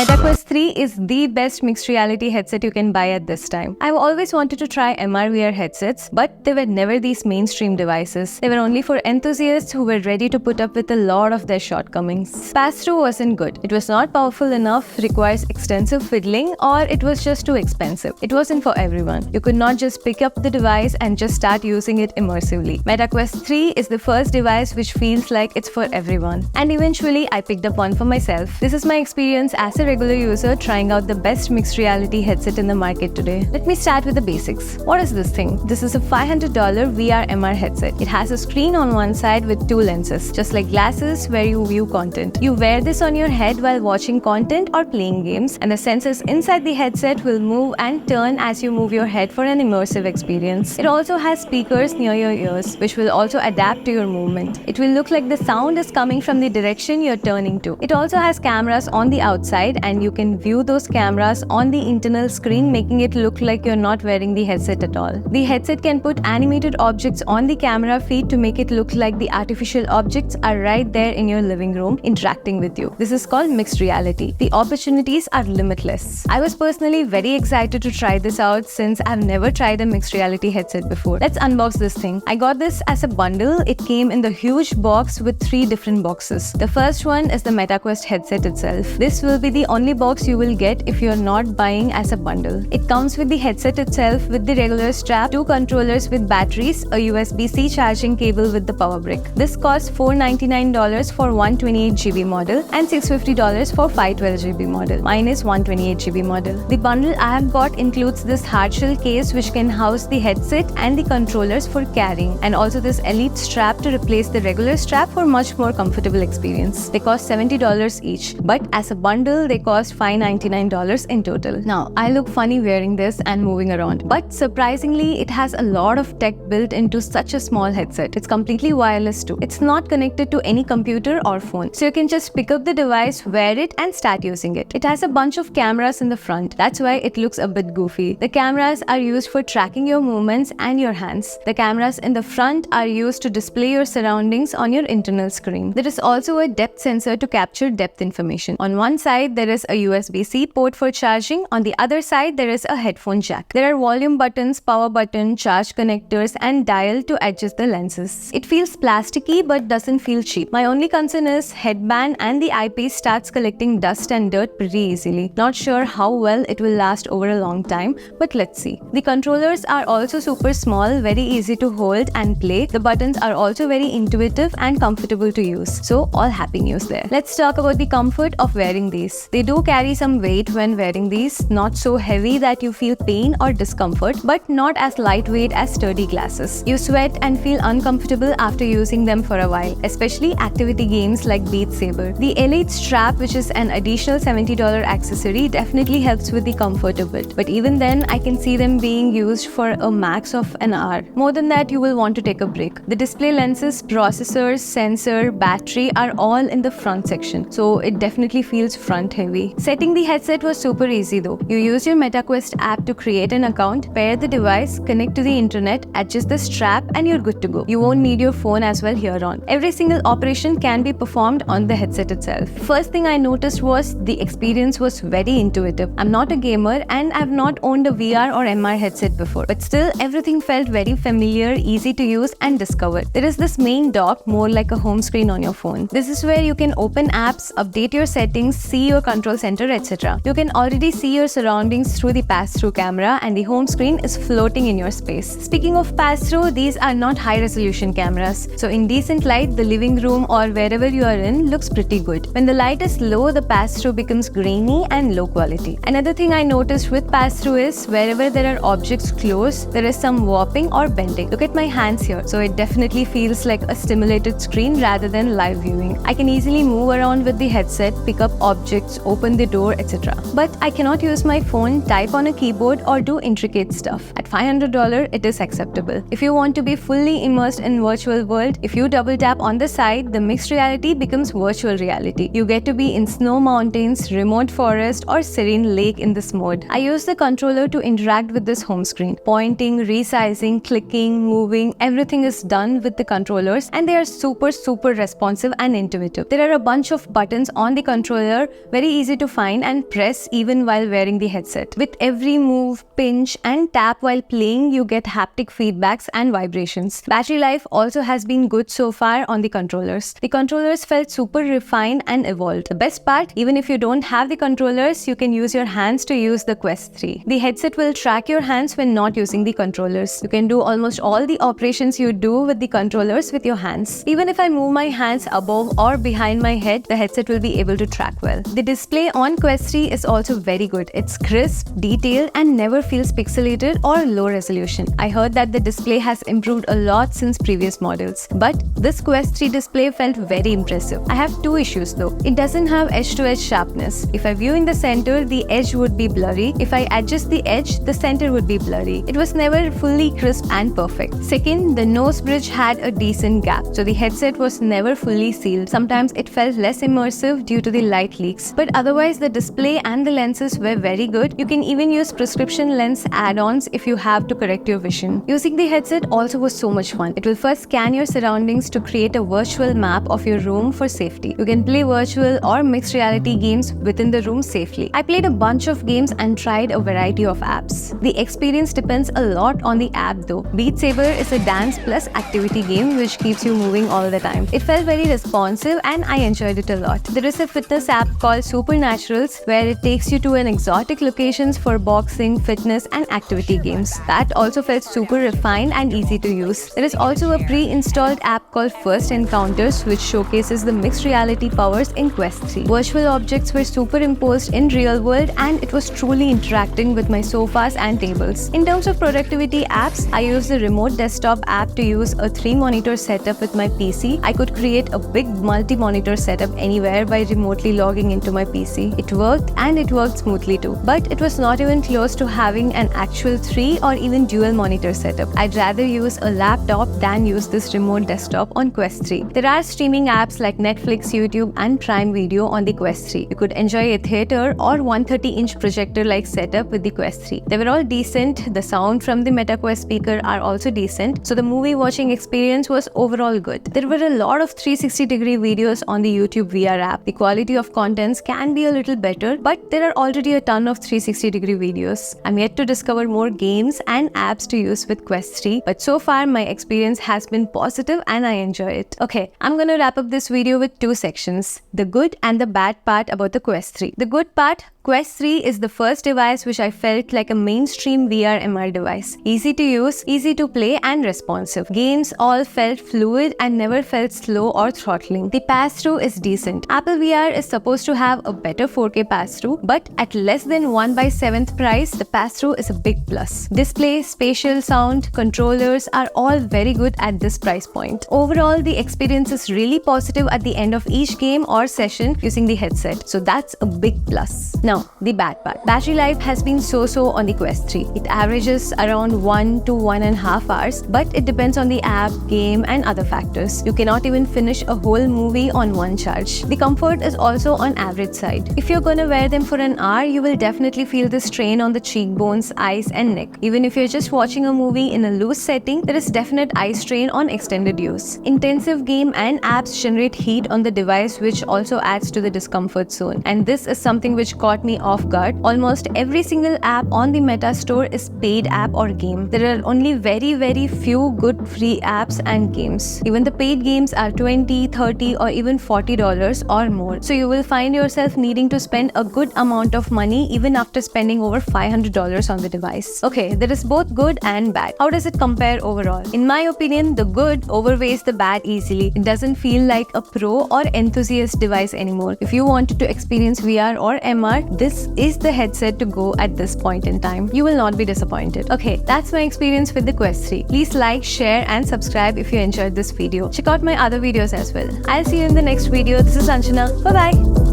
MetaQuest 3 is the best mixed reality headset you can buy at this time. I've always wanted to try MR/VR headsets, but they were never these mainstream devices. They were only for enthusiasts who were ready to put up with a lot of their shortcomings. Pass-through wasn't good. It was not powerful enough, requires extensive fiddling, or it was just too expensive. It wasn't for everyone. You could not just pick up the device and just start using it immersively. MetaQuest 3 is the first device which feels like it's for everyone. And eventually, I picked up one for myself. This is my experience as a regular user trying out the best mixed reality headset in the market today. Let me start with the basics. What is this thing? This is a $500 VR/MR headset. It has a screen on one side with two lenses, just like glasses where you view content. You wear this on your head while watching content or playing games, and the sensors inside the headset will move and turn as you move your head for an immersive experience. It also has speakers near your ears, which will also adapt to your movement. It will look like the sound is coming from the direction you're turning to. It also has cameras on the outside, and you can view those cameras on the internal screen, making it look like you're not wearing the headset at all. The headset can put animated objects on the camera feed to make it look like the artificial objects are right there in your living room interacting with you. This is called mixed reality. The opportunities are limitless. I was personally very excited to try this out since I've never tried a mixed reality headset before. Let's unbox this thing. I got this as a bundle. It came in the huge box with 3 different boxes. The first one is the MetaQuest headset itself. This will be the only box you will get if you're not buying as a bundle. It comes with the headset itself with the regular strap, 2 controllers with batteries, a USB-C charging cable with the power brick. This costs $499 for 128GB model and $650 for 512GB model. Mine is 128GB model. The bundle I have got includes this hardshell case which can house the headset and the controllers for carrying, and also this elite strap to replace the regular strap for much more comfortable experience. They cost $70 each, but as a bundle they cost $599 in total. Now, I look funny wearing this and moving around, but surprisingly it has a lot of tech built into such a small headset. It's completely wireless too. It's not connected to any computer or phone, so you can just pick up the device, wear it and start using it. It has a bunch of cameras in the front. That's why it looks a bit goofy. The cameras are used for tracking your movements and your hands. The cameras in the front are used to display your surroundings on your internal screen. There is also a depth sensor to capture depth information. On one side there is a USB-C port for charging. On the other side there is a headphone jack. There are volume buttons, power button, charge connectors and dial to adjust the lenses. It feels plasticky but doesn't feel cheap. My only concern is headband and the eyepiece starts collecting dust and dirt pretty easily. Not sure how well it will last over a long time, but let's see. The controllers are also super small, very easy to hold and play. The buttons are also very intuitive and comfortable to use. So all happy news there. Let's talk about the comfort of wearing these. They do carry some weight when wearing these, not so heavy that you feel pain or discomfort, but not as lightweight as sturdy glasses. You sweat and feel uncomfortable after using them for a while, especially activity games like Beat Saber. The Elite strap, which is an additional $70 accessory, definitely helps with the comfort a bit, but even then I can see them being used for a max of an hour. More than that, you will want to take a break. The display lenses, processors, sensor, battery are all in the front section, so it definitely feels front heavy. Setting the headset was super easy though. You use your MetaQuest app to create an account, pair the device, connect to the internet, adjust the strap and you're good to go. You won't need your phone as well here on. Every single operation can be performed on the headset itself. First thing I noticed was the experience was very intuitive. I'm not a gamer and I've not owned a VR or MR headset before, but still everything felt very familiar, easy to use and discover. There is this main dock, more like a home screen on your phone. This is where you can open apps, update your settings, see your control center, etc. You can already see your surroundings through the pass-through camera and the home screen is floating in your space. Speaking of pass-through, these are not high-resolution cameras, so in decent light, the living room or wherever you are in looks pretty good. When the light is low, the pass-through becomes grainy and low quality. Another thing I noticed with pass-through is wherever there are objects close, there is some warping or bending. Look at my hands here, so it definitely feels like a stimulated screen rather than live viewing. I can easily move around with the headset, pick up objects, open the door, etc. But I cannot use my phone, type on a keyboard or do intricate stuff. At $500, it is acceptable. If you want to be fully immersed in virtual world, if you double tap on the side, the mixed reality becomes virtual reality. You get to be in snow mountains, remote forest or serene lake in this mode. I use the controller to interact with this home screen. Pointing, resizing, clicking, moving, everything is done with the controllers and they are super responsive and intuitive. There are a bunch of buttons on the controller, very easy to find refine and press even while wearing the headset. With every move, pinch and tap while playing, you get haptic feedbacks and vibrations. Battery life also has been good so far on the controllers. The controllers felt super refined and evolved. The best part, even if you don't have the controllers, you can use your hands to use the Quest 3. The headset will track your hands when not using the controllers. You can do almost all the operations you do with the controllers with your hands. Even if I move my hands above or behind my head, the headset will be able to track well. The display on Quest 3 is also very good. It's crisp, detailed and never feels pixelated or low resolution. I heard that the display has improved a lot since previous models, but this Quest 3 display felt very impressive. I have two issues though. It doesn't have edge-to-edge sharpness. If I view in the center, the edge would be blurry. If I adjust the edge, the center would be blurry. It was never fully crisp and perfect. Second, the nose bridge had a decent gap, so the headset was never fully sealed. Sometimes it felt less immersive due to the light leaks, but otherwise the display and the lenses were very good. You can even use prescription lens add-ons if you have to correct your vision. Using the headset also was so much fun. It will first scan your surroundings to create a virtual map of your room for safety. You can play virtual or mixed reality games within the room safely. I played a bunch of games and tried a variety of apps. The experience depends a lot on the app though. Beat Saber is a dance plus activity game which keeps you moving all the time. It felt very responsive and I enjoyed it a lot. There is a fitness app called Supernaturals where it takes you to an exotic locations for boxing, fitness and activity games. That also felt super refined and easy to use. There is also a pre-installed app called First Encounters which showcases the mixed reality powers in Quest 3. Virtual objects were superimposed in real world and it was truly interacting with my sofas and tables. In terms of productivity apps, I used the remote desktop app to use a 3-monitor setup with my PC. I could create a big multi-monitor setup anywhere by remotely logging into my PC. It worked and it worked smoothly too. But it was not even close to having an actual 3 or even dual monitor setup. I'd rather use a laptop than use this remote desktop on Quest 3. There are streaming apps like Netflix, YouTube and Prime Video on the Quest 3. You could enjoy a theater or 130-inch projector-like setup with the Quest 3. They were all decent. The sound from the MetaQuest speaker are also decent, so the movie watching experience was overall good. There were a lot of 360-degree videos on the YouTube VR app. The quality of contents can be a little better, but there are already a ton of 360-degree videos. I'm yet to discover more games and apps to use with Quest 3, but so far my experience has been positive and I enjoy it. Okay, I'm gonna wrap up this video with two sections: the good and the bad part about the Quest 3. The good part: Quest 3 is the first device which I felt like a mainstream VR MR device. Easy to use, easy to play and responsive. Games all felt fluid and never felt slow or throttling. The pass-through is decent. Apple VR is supposed to have a better 4K pass-through, but at less than 1/7th price, the pass-through is a big plus. Display, spatial, sound, controllers are all very good at this price point. Overall, the experience is really positive at the end of each game or session using the headset, so that's a big plus. Now, the bad part. Battery life has been so-so on the Quest 3. It averages around 1 to 1.5 hours, but it depends on the app, game and other factors. You cannot even finish a whole movie on one charge. The comfort is also on average side. If you're gonna wear them for an hour, you will definitely feel the strain on the cheekbones, eyes and neck. Even if you're just watching a movie in a loose setting, there is definite eye strain on extended use. Intensive game and apps generate heat on the device, which also adds to the discomfort zone. And this is something which caught me off guard. Almost every single app on the Meta store is paid app or game. There are only very few good free apps and games. Even the paid games are $20, $30 or even $40 or more. So you will find yourself needing to spend a good amount of money even after spending over $500 on the device. Okay, there is both good and bad. How does it compare overall? In my opinion, the good overweighs the bad easily. It doesn't feel like a pro or enthusiast device anymore. If you wanted to experience VR or MR, this is the headset to go at this point in time. You will not be disappointed. Okay, that's my experience with the Quest 3. Please like, share and subscribe if you enjoyed this video. Check out my other videos as well. I'll see you in the next video. This is Anjana. Bye bye.